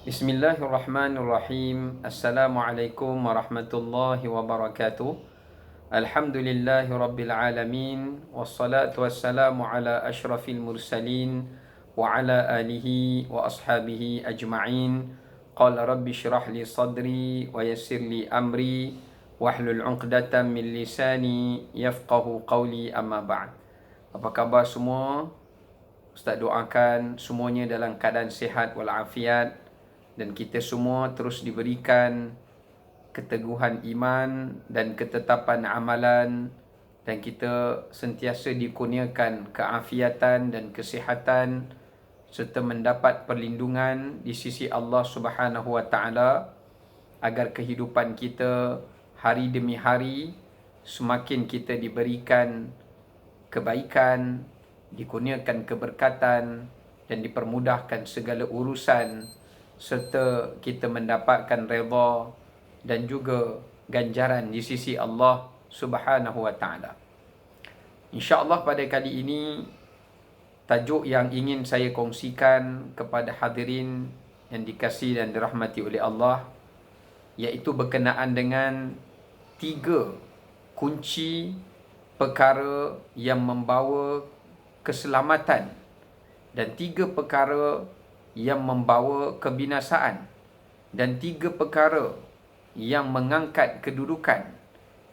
Bismillahirrahmanirrahim. Assalamualaikum warahmatullahi wabarakatuh. Alhamdulillahi rabbil alamin. Wassalatu wassalamu ala ashrafil mursalin wa ala alihi wa ashabihi ajma'in. Qala rabbi syrah li sadri wa yassir li amri wahlul 'uqdatam min lisani yafqahu qawli, amma ba'd. Apa khabar semua? Ustaz doakan semuanya dalam keadaan sihat walafiat, dan kita semua terus diberikan keteguhan iman dan ketetapan amalan, dan kita sentiasa dikurniakan keafiatan dan kesihatan serta mendapat perlindungan di sisi Allah Subhanahu wa taala, agar kehidupan kita hari demi hari semakin kita diberikan kebaikan, dikurniakan keberkatan dan dipermudahkan segala urusan, serta kita mendapatkan redha dan juga ganjaran di sisi Allah Subhanahu wa taala. Insya-Allah pada kali ini tajuk yang ingin saya kongsikan kepada hadirin yang dikasihi dan dirahmati oleh Allah, iaitu berkenaan dengan 3 kunci perkara yang membawa keselamatan dan 3 perkara yang membawa kebinasaan, dan 3 perkara yang mengangkat kedudukan,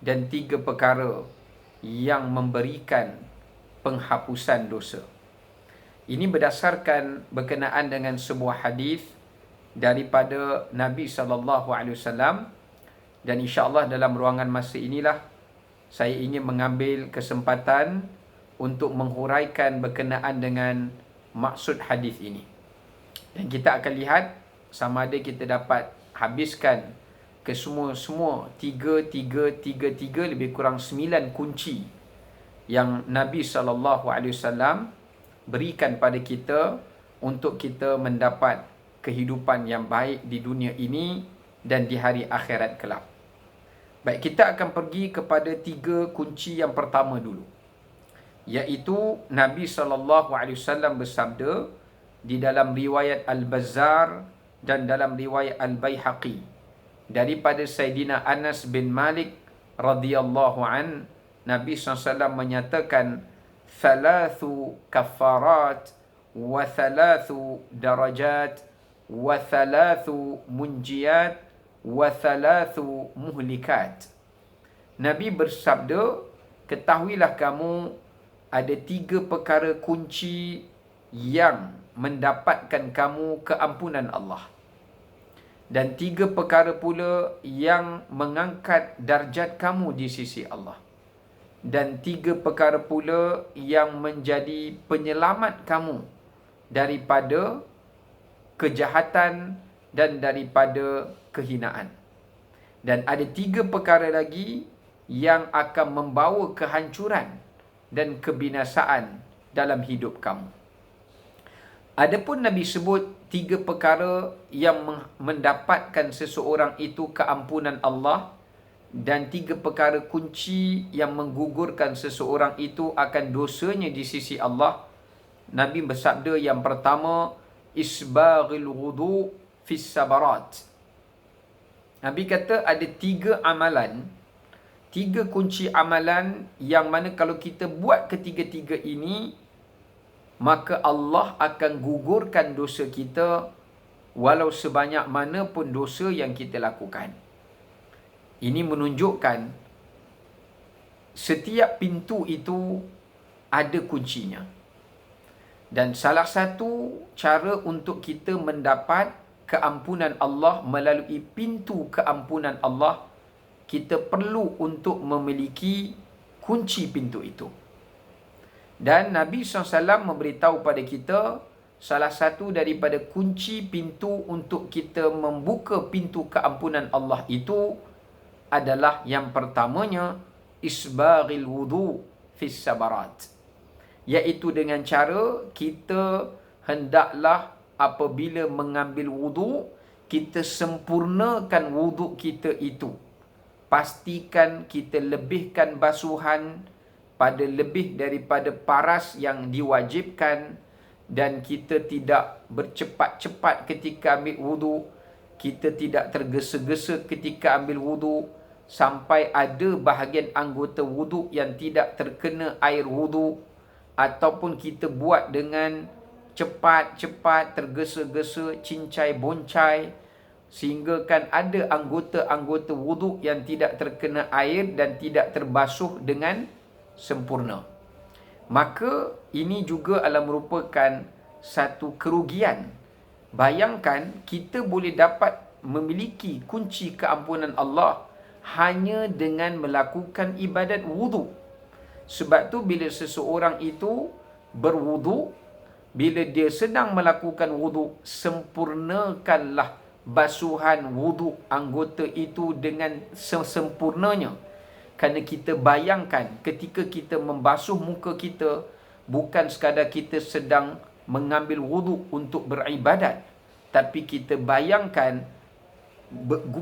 dan 3 perkara yang memberikan penghapusan dosa. Ini berdasarkan berkenaan dengan sebuah hadis daripada Nabi SAW, dan insya-Allah dalam ruangan masa inilah saya ingin mengambil kesempatan untuk menghuraikan berkenaan dengan maksud hadis ini. Dan kita akan lihat sama ada kita dapat habiskan ke semua 3 lebih kurang 9 kunci yang Nabi SAW berikan pada kita untuk kita mendapat kehidupan yang baik di dunia ini dan di hari akhirat kelak. Baik, kita akan pergi kepada 3 kunci yang pertama dulu, iaitu Nabi SAW bersabda di dalam riwayat Al-Bazzar dan dalam riwayat Al-Baihaqi daripada Sayyidina Anas bin Malik radhiyallahu an, Nabi SAW menyatakan, "Thalathu kafarat wa thalathu darajat wa thalathu munjiyat wa thalathu muhlikat." Nabi bersabda, ketahuilah kamu ada 3 perkara kunci yang mendapatkan kamu keampunan Allah, dan 3 perkara pula yang mengangkat darjat kamu di sisi Allah, dan 3 perkara pula yang menjadi penyelamat kamu daripada kejahatan dan daripada kehinaan. Dan ada 3 perkara lagi yang akan membawa kehancuran dan kebinasaan dalam hidup kamu. Adapun Nabi sebut 3 perkara yang mendapatkan seseorang itu keampunan Allah, dan 3 perkara kunci yang menggugurkan seseorang itu akan dosanya di sisi Allah. Nabi bersabda, yang pertama, isbaghil wudu fis sabarat. Nabi kata ada 3 amalan, 3 kunci amalan yang mana kalau kita buat ketiga-tiga ini, maka Allah akan gugurkan dosa kita walau sebanyak mana pun dosa yang kita lakukan. Ini menunjukkan setiap pintu itu ada kuncinya. Dan salah satu cara untuk kita mendapat keampunan Allah melalui pintu keampunan Allah, kita perlu untuk memiliki kunci pintu itu. Dan Nabi SAW memberitahu pada kita, salah satu daripada kunci pintu untuk kita membuka pintu keampunan Allah itu adalah yang pertamanya, isbaghil wudu fis sabarat, iaitu dengan cara kita hendaklah apabila mengambil wudu, kita sempurnakan wudu kita itu. Pastikan kita lebihkan basuhan pada lebih daripada paras yang diwajibkan, dan kita tidak bercepat-cepat ketika ambil wudu, kita tidak tergesa-gesa ketika ambil wudu, sampai ada bahagian anggota wudu yang tidak terkena air wudu, ataupun kita buat dengan cepat-cepat, tergesa-gesa, cincai boncai, sehingga kan ada anggota-anggota wudu yang tidak terkena air dan tidak terbasuh dengan sempurna. Maka ini juga adalah merupakan satu kerugian. Bayangkan kita boleh dapat memiliki kunci keampunan Allah hanya dengan melakukan ibadat wudu. Sebab tu bila seseorang itu berwudu, bila dia sedang melakukan wudu, sempurnakanlah basuhan wudu anggota itu dengan sempurnanya. Kerana kita bayangkan ketika kita membasuh muka kita, bukan sekadar kita sedang mengambil wudu untuk beribadat, tapi kita bayangkan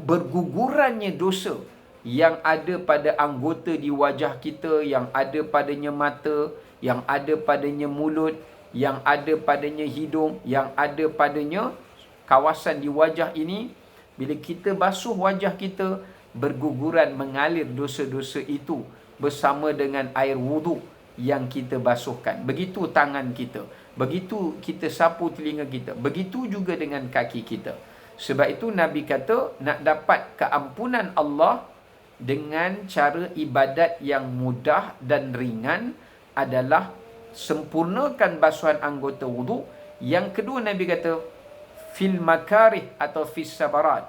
bergugurannya dosa yang ada pada anggota di wajah kita, yang ada padanya mata, yang ada padanya mulut, yang ada padanya hidung, yang ada padanya kawasan di wajah ini. Bila kita basuh wajah kita, berguguran mengalir dosa-dosa itu bersama dengan air wudu yang kita basuhkan. Begitu tangan kita, begitu kita sapu telinga kita, begitu juga dengan kaki kita. Sebab itu Nabi kata, nak dapat keampunan Allah dengan cara ibadat yang mudah dan ringan adalah sempurnakan basuhan anggota wudu. Yang kedua, Nabi kata fil makarih atau fis sabarat.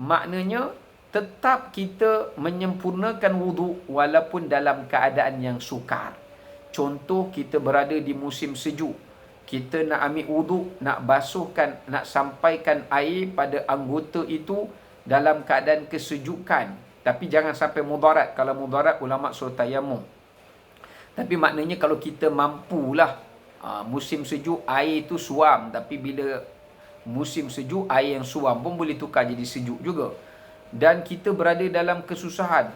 Maknanya tetap kita menyempurnakan wudu walaupun dalam keadaan yang sukar. Contoh, kita berada di musim sejuk, kita nak ambil wudu, nak basuhkan, nak sampaikan air pada anggota itu dalam keadaan kesejukan. Tapi jangan sampai mudarat. Kalau mudarat, ulama suruh tayamum. Tapi maknanya kalau kita mampulah, musim sejuk air itu suam, tapi bila musim sejuk air yang suam pun boleh tukar jadi sejuk juga. Dan kita berada dalam kesusahan,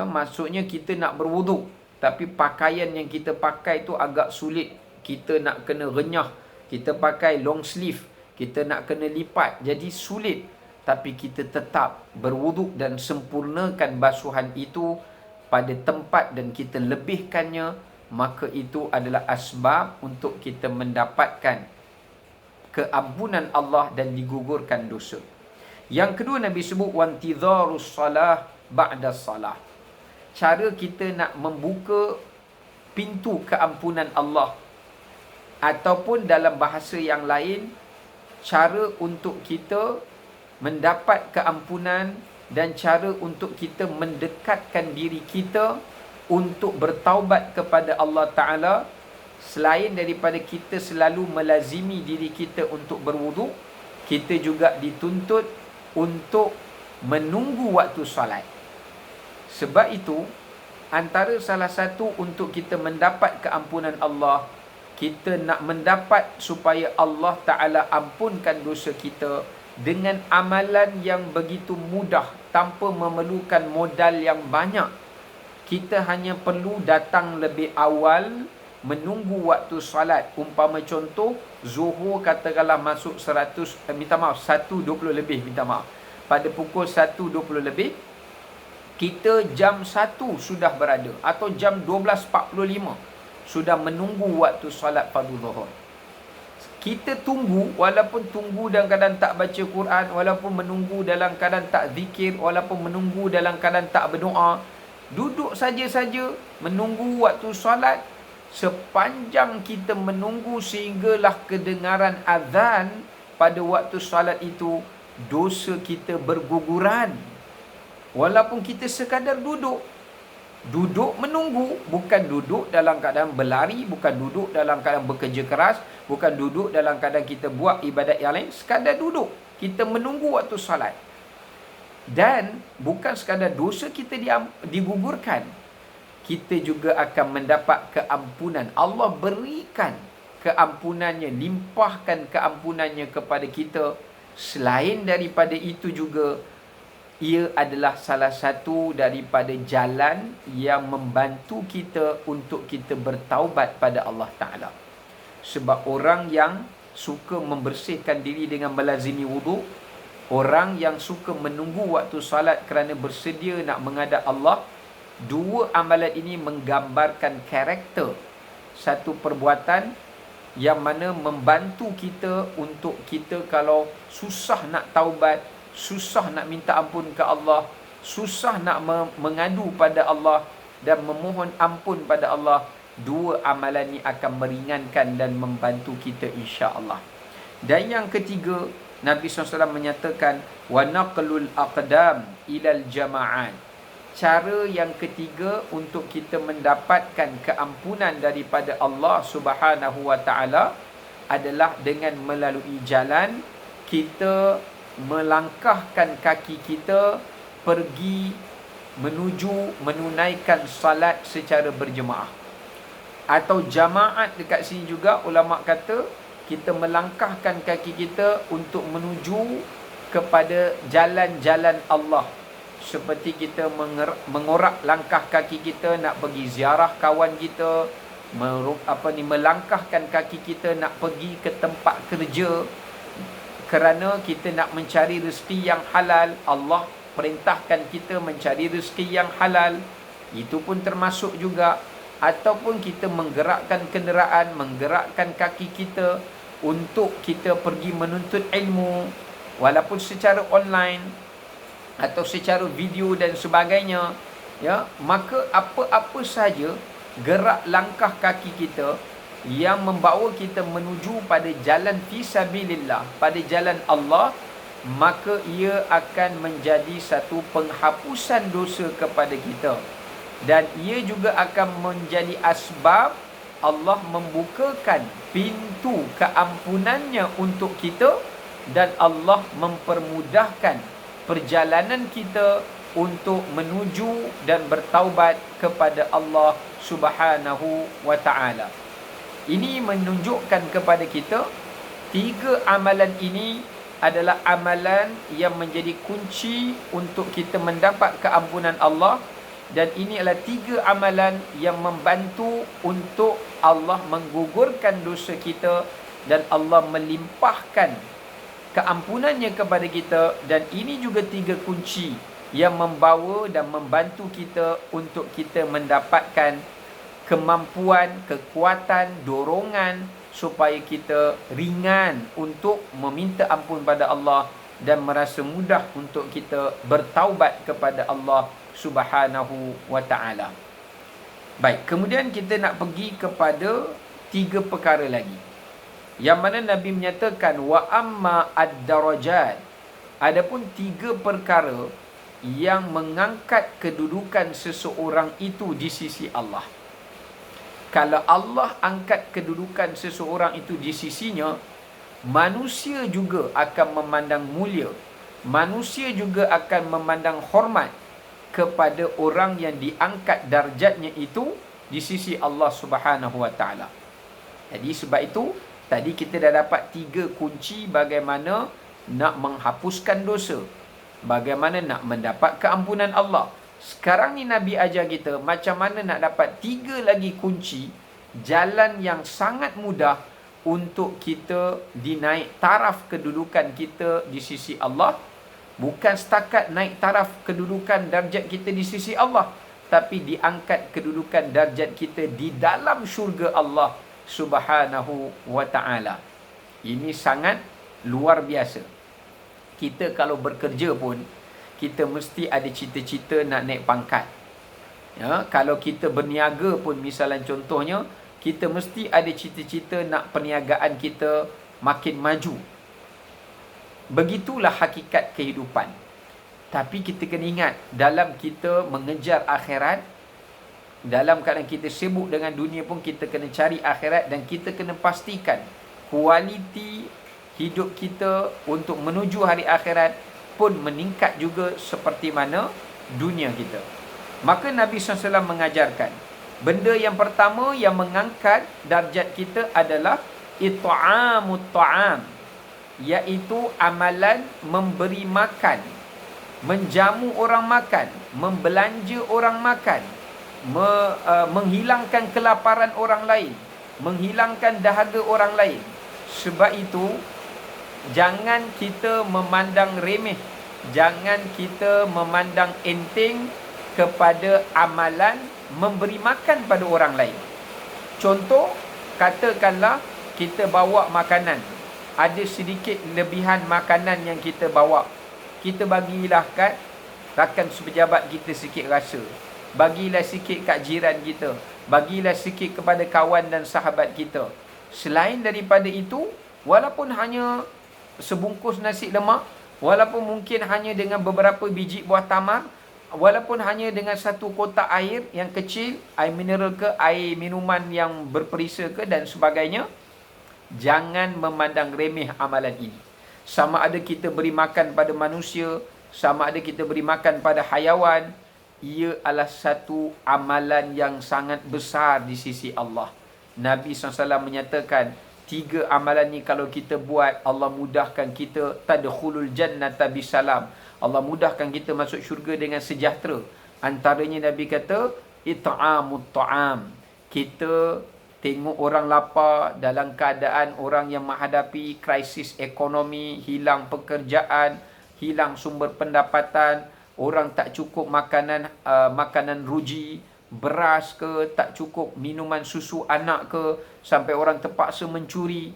maksudnya kita nak berwuduk, tapi pakaian yang kita pakai itu agak sulit, kita nak kena renyah, kita pakai long sleeve, kita nak kena lipat, jadi sulit. Tapi kita tetap berwuduk dan sempurnakan basuhan itu pada tempat dan kita lebihkannya, maka itu adalah asbab untuk kita mendapatkan keampunan Allah dan digugurkan dosa. Yang kedua, Nabi sebut wantidharus salah ba'da salah. Cara kita nak membuka pintu keampunan Allah, ataupun dalam bahasa yang lain, cara untuk kita mendapat keampunan dan cara untuk kita mendekatkan diri kita untuk bertaubat kepada Allah Ta'ala, selain daripada kita selalu melazimi diri kita untuk berwudu, kita juga dituntut untuk menunggu waktu solat. Sebab itu, antara salah satu untuk kita mendapat keampunan Allah, kita nak mendapat supaya Allah Ta'ala ampunkan dosa kita dengan amalan yang begitu mudah, tanpa memerlukan modal yang banyak. Kita hanya perlu datang lebih awal, menunggu waktu salat. Umpama contoh, Zuhur katakanlah masuk 120 lebih, pada pukul 1:20 lebih, kita jam 1 sudah berada, atau jam 12.45 sudah menunggu waktu salat fardu zuhur. Kita tunggu, walaupun tunggu dalam keadaan tak baca Quran, walaupun menunggu dalam keadaan tak zikir, walaupun menunggu dalam keadaan tak berdoa, duduk saja-saja menunggu waktu salat. Sepanjang kita menunggu sehinggalah kedengaran azan pada waktu salat itu, dosa kita berguguran. Walaupun kita sekadar duduk menunggu, bukan duduk dalam keadaan berlari, bukan duduk dalam keadaan bekerja keras, bukan duduk dalam keadaan kita buat ibadat yang lain, sekadar duduk, kita menunggu waktu salat. Dan bukan sekadar dosa kita digugurkan, kita juga akan mendapat keampunan. Allah berikan keampunannya, limpahkan keampunannya kepada kita. Selain daripada itu juga, ia adalah salah satu daripada jalan yang membantu kita untuk kita bertaubat pada Allah Ta'ala. Sebab orang yang suka membersihkan diri dengan melazimi wudu, orang yang suka menunggu waktu salat kerana bersedia nak menghadap Allah, dua amalan ini menggambarkan karakter satu perbuatan yang mana membantu kita untuk kita kalau susah nak taubat, susah nak minta ampun ke Allah, susah nak mengadu pada Allah dan memohon ampun pada Allah, dua amalan ini akan meringankan dan membantu kita insya-Allah. Dan yang ketiga, Nabi SAW menyatakan wa naqlul aqdam ilal jama'at. Cara yang ketiga untuk kita mendapatkan keampunan daripada Allah Subhanahu wa taala adalah dengan melalui jalan kita melangkahkan kaki kita pergi menuju menunaikan salat secara berjemaah. Atau jamaat dekat sini juga ulama kata kita melangkahkan kaki kita untuk menuju kepada jalan-jalan Allah. Seperti kita mengorak langkah kaki kita nak pergi ziarah kawan kita, melangkahkan kaki kita nak pergi ke tempat kerja kerana kita nak mencari rezeki yang halal. Allah perintahkan kita mencari rezeki yang halal. Itu pun termasuk juga. Ataupun kita menggerakkan kenderaan, menggerakkan kaki kita untuk kita pergi menuntut ilmu, walaupun secara online atau secara video dan sebagainya, ya, maka apa-apa saja gerak langkah kaki kita yang membawa kita menuju pada jalan fisabilillah, pada jalan Allah, maka ia akan menjadi satu penghapusan dosa kepada kita. Dan ia juga akan menjadi asbab Allah membukakan pintu keampunannya untuk kita dan Allah mempermudahkan perjalanan kita untuk menuju dan bertaubat kepada Allah Subhanahu wa taala. Ini menunjukkan kepada kita tiga amalan ini adalah amalan yang menjadi kunci untuk kita mendapat keampunan Allah. Dan ini adalah tiga amalan yang membantu untuk Allah menggugurkan dosa kita dan Allah melimpahkan keampunannya kepada kita. Dan ini juga tiga kunci yang membawa dan membantu kita untuk kita mendapatkan kemampuan, kekuatan, dorongan supaya kita ringan untuk meminta ampun pada Allah dan merasa mudah untuk kita bertaubat kepada Allah Subhanahu wa ta'ala. Baik, kemudian kita nak pergi kepada tiga perkara lagi. Yang mana Nabi menyatakan wa amma ad-darajat. Adapun tiga perkara yang mengangkat kedudukan seseorang itu di sisi Allah. Kalau Allah angkat kedudukan seseorang itu di sisinya, manusia juga akan memandang mulia. Manusia juga akan memandang hormat kepada orang yang diangkat darjatnya itu di sisi Allah Subhanahu wa taala. Jadi sebab itu tadi kita dah dapat tiga kunci bagaimana nak menghapuskan dosa, bagaimana nak mendapat keampunan Allah. Sekarang ni Nabi ajar kita macam mana nak dapat tiga lagi kunci jalan yang sangat mudah untuk kita dinaik taraf kedudukan kita di sisi Allah. Bukan setakat naik taraf kedudukan darjat kita di sisi Allah, tapi diangkat kedudukan darjat kita di dalam syurga Allah Subhanahu wa ta'ala. Ini sangat luar biasa. Kita kalau bekerja pun, kita mesti ada cita-cita nak naik pangkat. Ya, kalau kita berniaga pun, misalnya contohnya, kita mesti ada cita-cita nak perniagaan kita makin maju. Begitulah hakikat kehidupan. Tapi kita kena ingat, dalam kita mengejar akhirat, dalam keadaan kita sibuk dengan dunia pun kita kena cari akhirat. Dan kita kena pastikan kualiti hidup kita untuk menuju hari akhirat pun meningkat juga seperti mana dunia kita. Maka Nabi SAW mengajarkan, benda yang pertama yang mengangkat darjat kita adalah it'amut ta'am, iaitu amalan memberi makan, menjamu orang makan, membelanja orang makan, menghilangkan kelaparan orang lain. menghilangkan dahaga orang lain. Sebab itu, jangan kita memandang remeh, jangan kita memandang enteng kepada amalan memberi makan pada orang lain. Contoh, katakanlah kita bawa makanan, ada sedikit lebihan makanan yang kita bawa, kita bagilah kat rakan sepejabat kita sikit rasa, bagilah sikit kat jiran kita, bagilah sikit kepada kawan dan sahabat kita. Selain daripada itu, walaupun hanya sebungkus nasi lemak, walaupun mungkin hanya dengan beberapa biji buah tamar, walaupun hanya dengan satu kotak air yang kecil, air mineral ke, air minuman yang berperisa ke dan sebagainya, jangan memandang remeh amalan ini. Sama ada kita beri makan pada manusia, sama ada kita beri makan pada hayawan, ia adalah satu amalan yang sangat besar di sisi Allah. Nabi SAW menyatakan, 3 amalan ni kalau kita buat, Allah mudahkan kita tadkhulul jannata bisalam. Allah mudahkan kita masuk syurga dengan sejahtera. Antaranya Nabi kata, it'amut ta'am. Kita tengok orang lapar dalam keadaan orang yang menghadapi krisis ekonomi, hilang pekerjaan, hilang sumber pendapatan, orang tak cukup makanan makanan ruji, beras ke, tak cukup minuman susu anak ke, sampai orang terpaksa mencuri.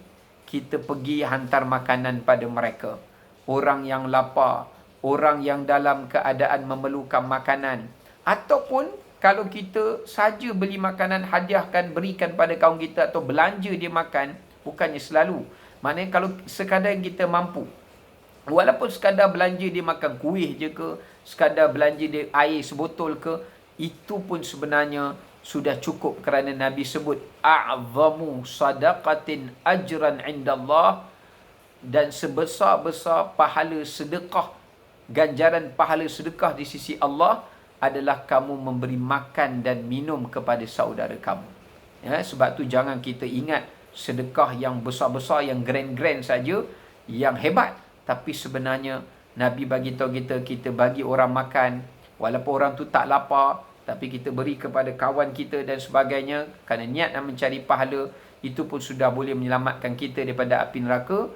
Kita pergi hantar makanan pada mereka. Orang yang lapar, orang yang dalam keadaan memerlukan makanan. Ataupun kalau kita saja beli makanan, hadiahkan, berikan pada kaum kita atau belanja dia makan, bukannya selalu. Maknanya kalau sekadar kita mampu, walaupun sekadar belanja dia makan kuih je ke, sekadar belanja dia air sebotol ke, itu pun sebenarnya sudah cukup, kerana Nabi sebut a'zamu sadaqatin ajran indallah, dan sebesar-besar pahala sedekah, ganjaran pahala sedekah di sisi Allah adalah kamu memberi makan dan minum kepada saudara kamu. Ya, sebab tu jangan kita ingat sedekah yang besar-besar, yang grand-grand saja, yang hebat. Tapi sebenarnya Nabi bagi tahu kita, kita bagi orang makan, walaupun orang tu tak lapar, tapi kita beri kepada kawan kita dan sebagainya, kerana niat nak mencari pahala, itu pun sudah boleh menyelamatkan kita daripada api neraka.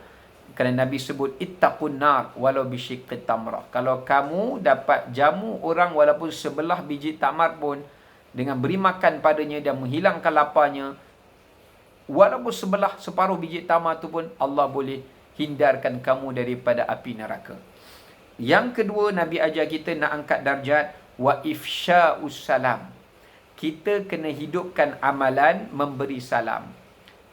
Kerana Nabi sebut ittaqun nar walau bisyiqqi tamrah. Kalau kamu dapat jamu orang walaupun sebelah biji tamar pun, dengan beri makan padanya dan menghilangkan laparnya, walaupun separuh biji tamar tu pun, Allah boleh hindarkan kamu daripada api neraka. Yang kedua, Nabi ajar kita nak angkat darjat, wa ifsya'us salam. Kita kena hidupkan amalan memberi salam.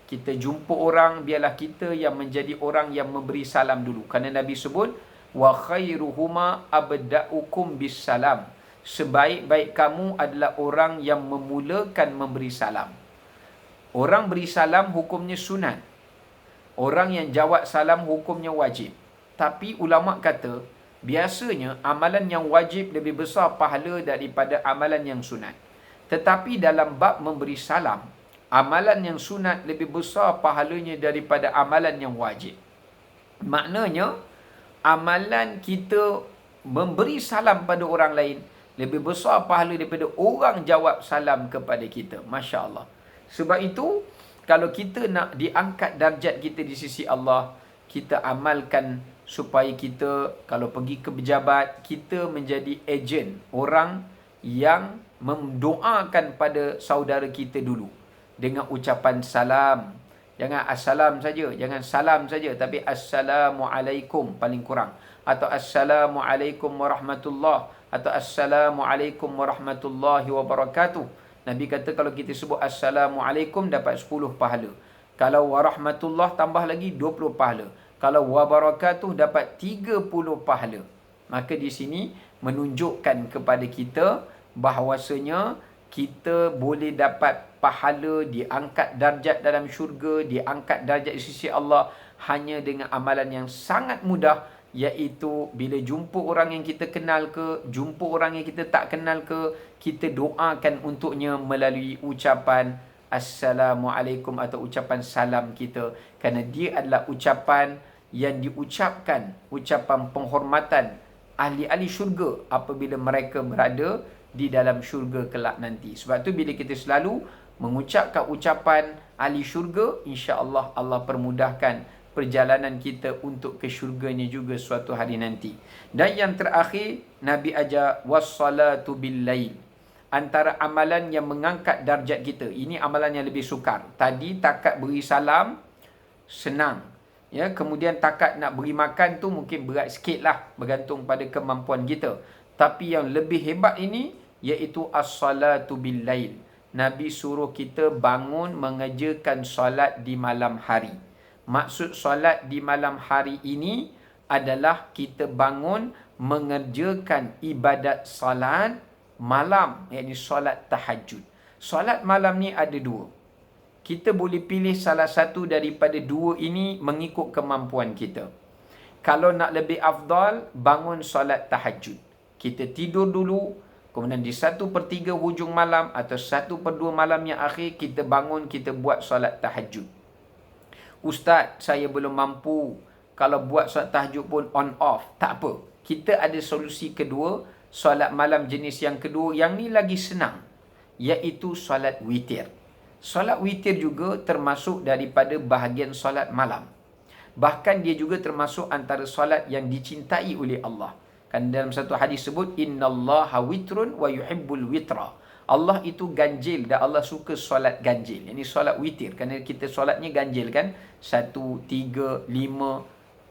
Kita jumpa orang, biarlah kita yang menjadi orang yang memberi salam dulu. Kerana Nabi sebut, wa khairuhuma abda'ukum bis salam. Sebaik-baik kamu adalah orang yang memulakan memberi salam. Orang beri salam hukumnya sunat. Orang yang jawab salam hukumnya wajib. Tapi ulama kata, biasanya amalan yang wajib lebih besar pahala daripada amalan yang sunat. Tetapi dalam bab memberi salam, amalan yang sunat lebih besar pahalanya daripada amalan yang wajib. Maknanya, amalan kita memberi salam pada orang lain lebih besar pahala daripada orang jawab salam kepada kita. Masya Allah. Sebab itu, kalau kita nak diangkat darjat kita di sisi Allah, kita amalkan supaya kita, kalau pergi ke pejabat, kita menjadi ejen, orang yang mendoakan pada saudara kita dulu. Dengan ucapan salam. Jangan assalam saja, jangan salam saja, tapi assalamualaikum paling kurang, atau assalamualaikum warahmatullah, atau assalamualaikum warahmatullahi wabarakatuh. Nabi kata kalau kita sebut assalamualaikum dapat 10 pahala. Kalau warahmatullah tambah lagi 20 pahala. Kalau wabarakatuh dapat 30 pahala. Maka di sini menunjukkan kepada kita bahawasanya kita boleh dapat pahala, diangkat darjat dalam syurga, diangkat darjat di sisi Allah hanya dengan amalan yang sangat mudah, iaitu bila jumpa orang yang kita kenal ke, jumpa orang yang kita tak kenal ke, kita doakan untuknya melalui ucapan Assalamualaikum atau ucapan salam kita. Kerana dia adalah ucapan yang diucapkan, ucapan penghormatan ahli-ahli syurga apabila mereka berada di dalam syurga kelak nanti. Sebab tu bila kita selalu mengucapkan ucapan ahli syurga, insya-Allah Allah permudahkan perjalanan kita untuk ke syurganya juga suatu hari nanti. Dan yang terakhir, Nabi ajar wassalatu bil-lail. Antara amalan yang mengangkat darjat kita. Ini amalan yang lebih sukar. Tadi takat beri salam senang. Ya, kemudian takat nak beri makan tu mungkin berat sikit lah, bergantung pada kemampuan kita. Tapi yang lebih hebat ini iaitu as-salatu bil-lail. Nabi suruh kita bangun mengerjakan solat di malam hari. Maksud solat di malam hari ini adalah kita bangun mengerjakan ibadat solat malam, iaitu solat tahajud. Solat malam ni ada dua. Kita boleh pilih salah satu daripada dua ini mengikut kemampuan kita. Kalau nak lebih afdal, bangun solat tahajud. Kita tidur dulu, kemudian di 1/3 hujung malam atau 1/2 malam yang akhir, kita bangun, kita buat solat tahajud. Ustaz, saya belum mampu. Kalau buat solat tahajud pun on off. Tak apa. Kita ada solusi kedua, solat malam jenis yang kedua. Yang ni lagi senang, iaitu solat witir. Solat witir juga termasuk daripada bahagian solat malam. Bahkan dia juga termasuk antara solat yang dicintai oleh Allah. Kan dalam satu hadis sebut, innallaha witrun wa yuhibbul witra. Allah itu ganjil dan Allah suka solat ganjil. Ini solat witir. Kerana kita solatnya ganjil kan. 1, 3, 5,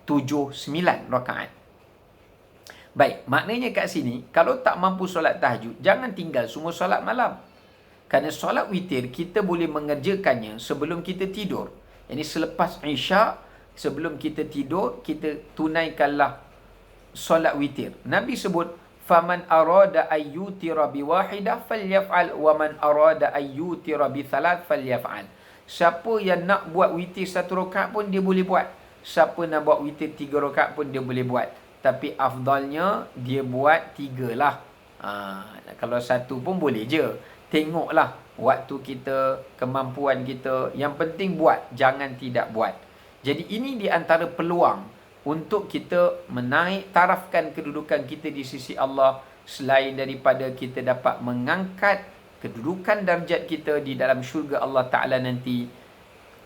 7, 9 rakaat. Baik, maknanya kat sini, kalau tak mampu solat tahajud, jangan tinggal semua solat malam. Kerana solat witir, kita boleh mengerjakannya sebelum kita tidur. Ini selepas Isyak, sebelum kita tidur, kita tunaikanlah solat witir. Nabi sebut, faman arada ayyutira biwahidah falyaf'al wa man arada ayyutira bi thalath falyaf'al. Siapa yang nak buat witir 1 rakaat pun dia boleh buat. Siapa nak buat witir 3 rakaat pun dia boleh buat. Tapi afdalnya dia buat 3 lah. Kalau 1 pun boleh je. Tengoklah waktu kita, kemampuan kita. Yang penting buat, jangan tidak buat. Jadi ini di antara peluang untuk kita menaik tarafkan kedudukan kita di sisi Allah, selain daripada kita dapat mengangkat kedudukan darjat kita di dalam syurga Allah Ta'ala nanti.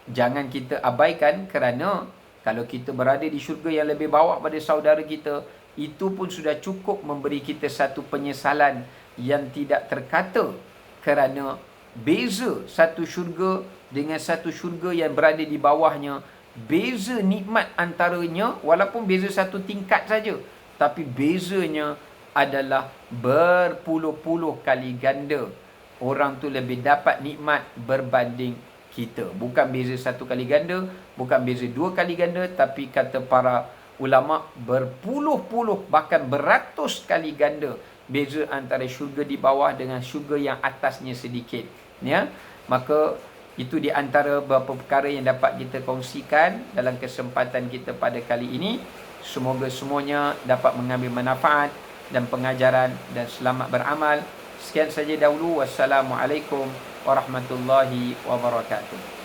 Jangan kita abaikan, kerana kalau kita berada di syurga yang lebih bawah pada saudara kita, itu pun sudah cukup memberi kita satu penyesalan yang tidak terkata, kerana beza satu syurga dengan satu syurga yang berada di bawahnya, beza nikmat antaranya, walaupun beza satu tingkat saja, tapi bezanya adalah berpuluh-puluh kali ganda. Orang tu lebih dapat nikmat berbanding kita. Bukan beza 1 kali ganda, bukan beza 2 kali ganda, tapi kata para ulama, berpuluh-puluh bahkan beratus kali ganda beza antara syurga di bawah dengan syurga yang atasnya sedikit. Ya, maka itu di antara beberapa perkara yang dapat kita kongsikan dalam kesempatan kita pada kali ini. Semoga semuanya dapat mengambil manfaat dan pengajaran dan selamat beramal. Sekian saja dahulu. Wassalamualaikum warahmatullahi wabarakatuh.